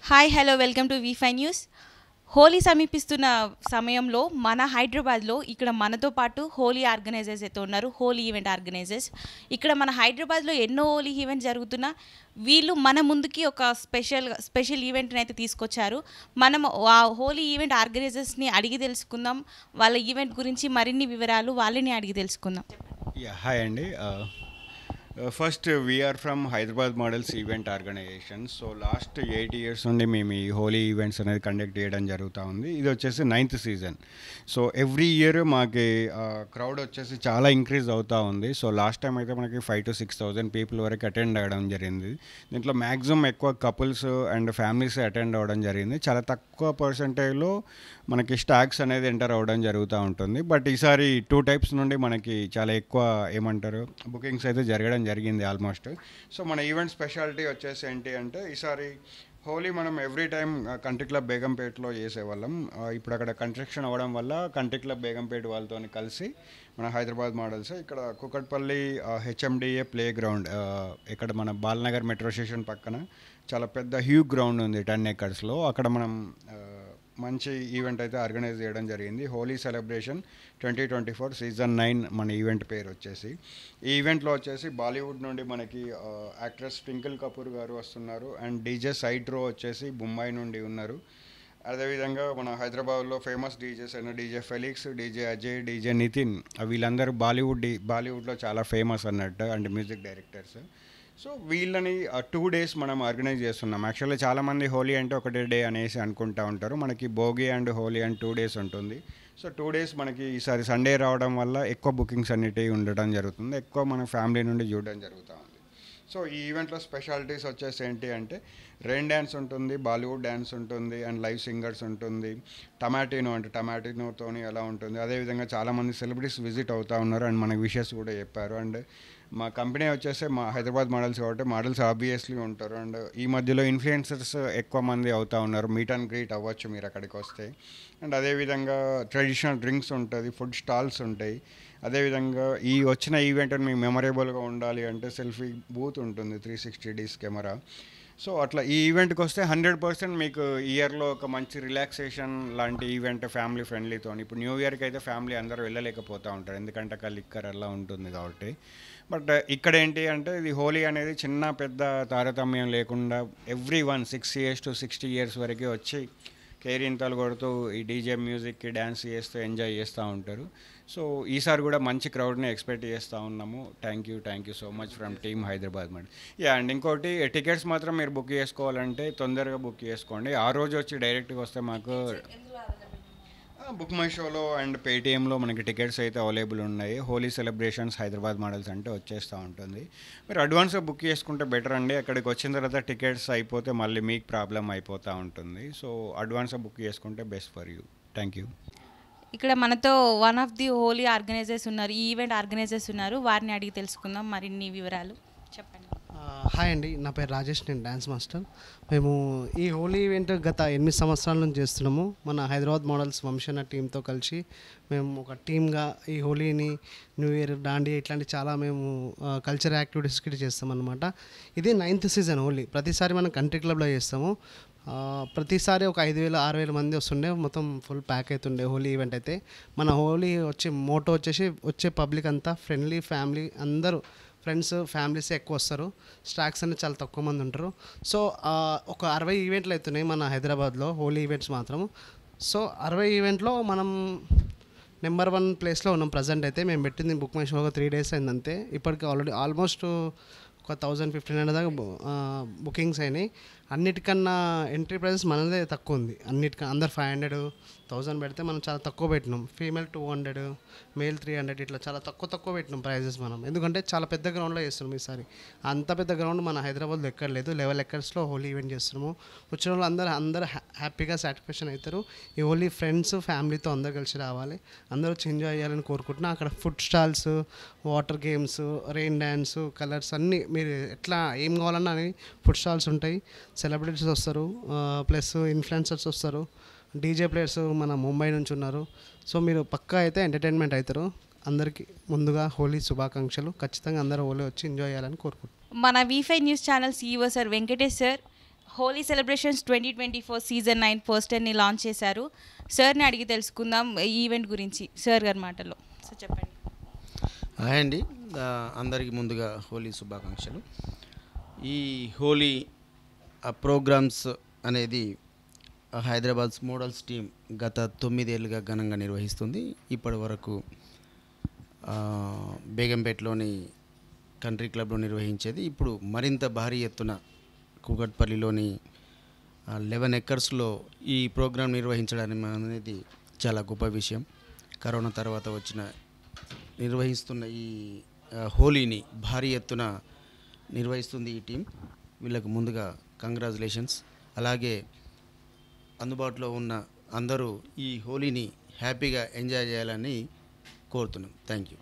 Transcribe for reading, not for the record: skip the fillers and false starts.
Hi hello welcome to V five news. Holi సమీపిస్తున్న సమయంలో మన హైదరాబాద్లో ఇక్కడ మనతో పాటు హోలీ ఆర్గనైజర్స్ అయితే ఉన్నారు, హోలీ ఈవెంట్ ఆర్గనైజర్స్. ఇక్కడ మన హైదరాబాద్లో ఎన్నో హోలీ ఈవెంట్ జరుగుతున్నా వీళ్ళు మన ముందుకి ఒక స్పెషల్ ఈవెంట్ని అయితే తీసుకొచ్చారు. మనం ఆ హోలీ ఈవెంట్ ఆర్గనైజర్స్ని అడిగి తెలుసుకుందాం, వాళ్ళ ఈవెంట్ గురించి మరిన్ని వివరాలు వాళ్ళని అడిగి తెలుసుకుందాం. హాయ్ అండి. First we are from Hyderabad models event organization. So last 8 years నుండి మేము ఈ హోలీ ఈవెంట్స్ అనేది కండక్ట్ చేయడం జరుగుతూ ఉంది. ఇది వచ్చేసి 9th season. So every year మాకి క్రౌడ్ వచ్చేసి చాలా ఇంక్రీజ్ అవుతూ ఉంది. సో లాస్ట్ టైం అయితే మనకి 5,000 to 6,000 పీపుల్ వరకు అటెండ్ అవ్వడం జరిగింది. దీంట్లో మ్యాక్సిమం ఎక్కువ కపుల్స్ అండ్ ఫ్యామిలీస్ అటెండ్ అవ్వడం జరిగింది. చాలా తక్కువ పర్సంటేజ్లో మనకి స్టాక్స్ అనేది ఎంటర్ అవ్వడం జరుగుతూ ఉంటుంది. బట్ ఈసారి 2 types నుండి మనకి చాలా ఎక్కువ ఏమంటారు బుకింగ్స్ అయితే జరగడం జరిగింది ఆల్మోస్ట్. సో మన ఈవెంట్ స్పెషాలిటీ వచ్చేసి ఏంటి అంటే ఈసారి హోలీ మనం ఎవ్రీ టైం కంట్రీ క్లబ్ బేగంపేటలో చేసేవాళ్ళం. ఇప్పుడు అక్కడ కన్స్ట్రక్షన్ అవ్వడం వల్ల కంట్రీ క్లబ్ బేగంపేట వాళ్ళతో కలిసి మన హైదరాబాద్ మోడల్స్ ఇక్కడ కుకట్పల్లి హెచ్ఎండిఏ ప్లే గ్రౌండ్, ఇక్కడ మన బాలనగర్ మెట్రో స్టేషన్ పక్కన చాలా పెద్ద హ్యూగ్ గ్రౌండ్ ఉంది 10 acresలో. అక్కడ మనం మంచి ఈవెంట్ అయితే ఆర్గనైజ్ చేయడం జరిగింది. హోలీ సెలబ్రేషన్ 2024 సీజన్ 9 మన ఈవెంట్ పేరు వచ్చేసి. ఈ ఈవెంట్లో వచ్చేసి బాలీవుడ్ నుండి మనకి యాక్ట్రెస్ ట్వింకిల్ కపూర్ గారు వస్తున్నారు అండ్ డీజే సైడ్ రో వచ్చేసి ముంబై నుండి ఉన్నారు. అదేవిధంగా మన హైదరాబాద్లో ఫేమస్ డీజేస్ అయిన DJ Felix, DJ Ajay, DJ Nitin, వీళ్ళందరూ బాలీవుడ్లో చాలా ఫేమస్ అన్నట్టు అండ్ మ్యూజిక్ డైరెక్టర్స్. సో వీళ్ళని 2 days మనం ఆర్గనైజ్ చేస్తున్నాం. యాక్చువల్లీ చాలామంది హోలీ అంటే ఒకటే డే అనేసి అనుకుంటూ ఉంటారు. మనకి Bhogi and Holi and 2 days ఉంటుంది. సో 2 days మనకి ఈసారి సండే రావడం వల్ల ఎక్కువ బుకింగ్స్ అన్నిటివి ఉండడం జరుగుతుంది. ఎక్కువ మన ఫ్యామిలీ నుండి చూడడం జరుగుతూ ఉంది. సో ఈ ఈవెంట్లో స్పెషాలిటీస్ వచ్చేసి ఏంటి అంటే రెయిన్ డ్యాన్స్ ఉంటుంది, బాలీవుడ్ డ్యాన్స్ ఉంటుంది అండ్ లైవ్ సింగర్స్ ఉంటుంది. టమాటినోతోని ఎలా ఉంటుంది. అదేవిధంగా చాలామంది సెలబ్రిటీస్ విజిట్ అవుతూ ఉన్నారు అండ్ మనకి విషెస్ కూడా చెప్పారు. అండ్ మా కంపెనీ వచ్చేసి మా హైదరాబాద్ మోడల్స్ కాబట్టి మోడల్స్ ఆబ్వియస్లీ ఉంటారు. అండ్ ఈ మధ్యలో ఇన్ఫ్లుయెన్సర్స్ ఎక్కువ మంది అవుతూ ఉన్నారు. మీట్ అండ్ గ్రీట్ అవ్వచ్చు మీరు అక్కడికి వస్తే. అండ్ అదేవిధంగా ట్రెడిషనల్ డ్రింక్స్ ఉంటుంది, ఫుడ్ స్టాల్స్ ఉంటాయి. అదేవిధంగా ఈ వచ్చిన ఈవెంట్ మీకు మెమరబుల్గా ఉండాలి అంటే సెల్ఫీ బూత్ ఉంటుంది, 360 కెమెరా. సో అట్లా ఈ ఈవెంట్కి వస్తే 100% మీకు ఇయర్లో ఒక మంచి రిలాక్సేషన్ లాంటి ఈవెంట్ ఫ్యామిలీ ఫ్రెండ్లీతో. ఇప్పుడు న్యూ ఇయర్కి అయితే ఫ్యామిలీ అందరూ వెళ్ళలేకపోతూ ఉంటారు ఎందుకంటే అక్కడ లిక్కర్ అలా ఉంటుంది కాబట్టి. బట్ ఇక్కడ ఏంటి అంటే ఇది హోలీ అనేది చిన్న పెద్ద తారతమ్యం లేకుండా every one 6 years to 60 years వరకు వచ్చి కేరింతలు కొడుతూ ఈ డీజే మ్యూజిక్కి డ్యాన్స్ చేస్తూ ఎంజాయ్ చేస్తూ ఉంటారు. సో ఈసారి కూడా మంచి క్రౌడ్ని ఎక్స్పెక్ట్ చేస్తూ ఉన్నాము. Thank you so much from team Hyderabad madam. And ఇంకోటి టికెట్స్ మాత్రం మీరు బుక్ చేసుకోవాలంటే తొందరగా బుక్ చేసుకోండి. ఆ రోజు వచ్చి డైరెక్ట్గా వస్తే మాకు బుక్ మై షోలో అండ్ పేటీఎంలో మనకి టికెట్స్ అయితే అవైలబుల్ ఉన్నాయి. హోలీ సెలబ్రేషన్స్ హైదరాబాద్ మోడల్స్ అంటే వచ్చేస్తూ ఉంటుంది. మీరు అడ్వాన్స్గా బుక్ చేసుకుంటే బెటర్ అండి. అక్కడికి వచ్చిన తర్వాత టికెట్స్ అయిపోతే మళ్ళీ మీకు ప్రాబ్లం అయిపోతూ ఉంటుంది. సో అడ్వాన్స్గా బుక్ చేసుకుంటే best for you. Thank you. ఇక్కడ మనతో one of the Holi organizers ఉన్నారు, ఈ ఈవెంట్ ఆర్గనైజర్స్ ఉన్నారు, వారిని అడిగి తెలుసుకుందాం మరిన్ని వివరాలు. చెప్పండి. హాయ్ అండి, నా పేరు రాజేష్, నేను డ్యాన్స్ మాస్టర్. మేము ఈ హోలీ ఈవెంట్ గత 8 సంవత్సరాల నుంచి చేస్తున్నాము. మన హైదరాబాద్ మోడల్స్ వంశన టీంతో కలిసి మేము ఒక టీమ్గా ఈ హోలీని, న్యూ ఇయర్, దాండియా ఇట్లాంటి చాలా మేము కల్చర్ యాక్టివిటీస్కి చేస్తామన్నమాట. ఇది 9th సీజన్ హోలీ. ప్రతిసారి మనం కంట్రీ క్లబ్లో చేస్తాము. ప్రతిసారి ఒక 5,000-6,000 మంది వస్తుండే, మొత్తం ఫుల్ ప్యాక్ అవుతుండే హోలీ ఈవెంట్ అయితే. మన హోలీ మోటో వచ్చేసి వచ్చే పబ్లిక్ అంతా ఫ్రెండ్లీ, ఫ్యామిలీ అందరూ ఫ్రెండ్స్ ఫ్యామిలీస్ ఎక్కువ వస్తారు. స్టాక్స్ అనేది చాలా తక్కువ మంది ఉంటారు. సో ఒక 60 ఈవెంట్లు అవుతున్నాయి మన హైదరాబాద్లో హోలీ ఈవెంట్స్ మాత్రం. సో 60 ఈవెంట్లో మనం నెంబర్ 1 ప్లేస్లో ఉన్నాం ప్రజెంట్ అయితే. మేము పెట్టింది బుక్ మై షో ఒక 3 days అయింది అంతే. ఇప్పటికి ఆల్రెడీ ఆల్మోస్ట్ ఒక 1,000-1,500 దాకా బుకింగ్స్ అయినాయి. అన్నిటికన్నా ఎంట్రీ ప్రైజెస్ మనదే తక్కువ ఉంది. అన్నిటికన్నా అందరు 500-1,000 పెడితే మనం చాలా తక్కువ పెట్టినాం. ఫీమేల్ 200, మేల్ 300 ఇట్లా చాలా తక్కువ పెట్టినాం ప్రైజెస్ మనం. ఎందుకంటే చాలా పెద్ద గ్రౌండ్లో చేస్తున్నాం ఈసారి. అంత పెద్ద గ్రౌండ్ మన హైదరాబాద్లో ఎక్కడ లేదు. 11 acresలో హోలీ ఈవెంట్ చేస్తున్నాము. వచ్చిన వాళ్ళు అందరూ హ్యాపీగా సాటిస్ఫాక్షన్ అవుతారు. ఈ హోలీ ఫ్రెండ్స్ ఫ్యామిలీతో అందరు కలిసి రావాలి, అందరూ వచ్చి ఎంజాయ్ చేయాలని కోరుకుంటున్నాను. అక్కడ food stalls, water games, rain dance, colours అన్నీ మీరు ఎట్లా ఏం కావాలన్నా అని ఫుడ్ స్టాల్స్ ఉంటాయి. సెలబ్రిటీస్ వస్తారు, ప్లస్ ఇన్ఫ్లుయెన్సర్స్ వస్తారు, డీజే ప్లేయర్స్ మన ముంబై నుంచి ఉన్నారు. సో మీరు పక్కా అయితే ఎంటర్టైన్మెంట్ అవుతారు. అందరికీ ముందుగా హోలీ శుభాకాంక్షలు. ఖచ్చితంగా అందరూ హోలీ వచ్చి ఎంజాయ్ చేయాలని కోరుకుంటున్నాను. మన V five news channel CEO sir Venkatesh sir Holi celebrations 2024 season 9 పోస్టర్ని లాంచ్ చేశారు. సార్ని అడిగి తెలుసుకుందాం ఈ ఈవెంట్ గురించి సార్ గారి మాటల్లో. సార్ చెప్పండి. హాయ్ అండి, అందరికీ ముందుగా హోలీ శుభాకాంక్షలు. ఈ హోలీ ప్రోగ్రామ్స్ అనేది హైదరాబాద్ మోడల్స్ టీం గత 9 ఏళ్ళుగా ఘనంగా నిర్వహిస్తుంది. ఇప్పటి వరకు బేగంపేటలోని కంట్రీ క్లబ్లో నిర్వహించేది ఇప్పుడు మరింత భారీ ఎత్తున కూకట్పల్లిలోని 11 ఎకర్స్లో ఈ ప్రోగ్రాం నిర్వహించడం అనేది చాలా గొప్ప విషయం. కరోనా తర్వాత నిర్వహిస్తున్న ఈ హోలీని భారీ ఎత్తున నిర్వహిస్తుంది ఈ టీం. వీళ్ళకు ముందుగా కంగ్రాచులేషన్స్. అలాగే అందుబాటులో ఉన్న అందరూ ఈ హోలీని హ్యాపీగా ఎంజాయ్ చేయాలని కోరుతున్నాం. Thank you.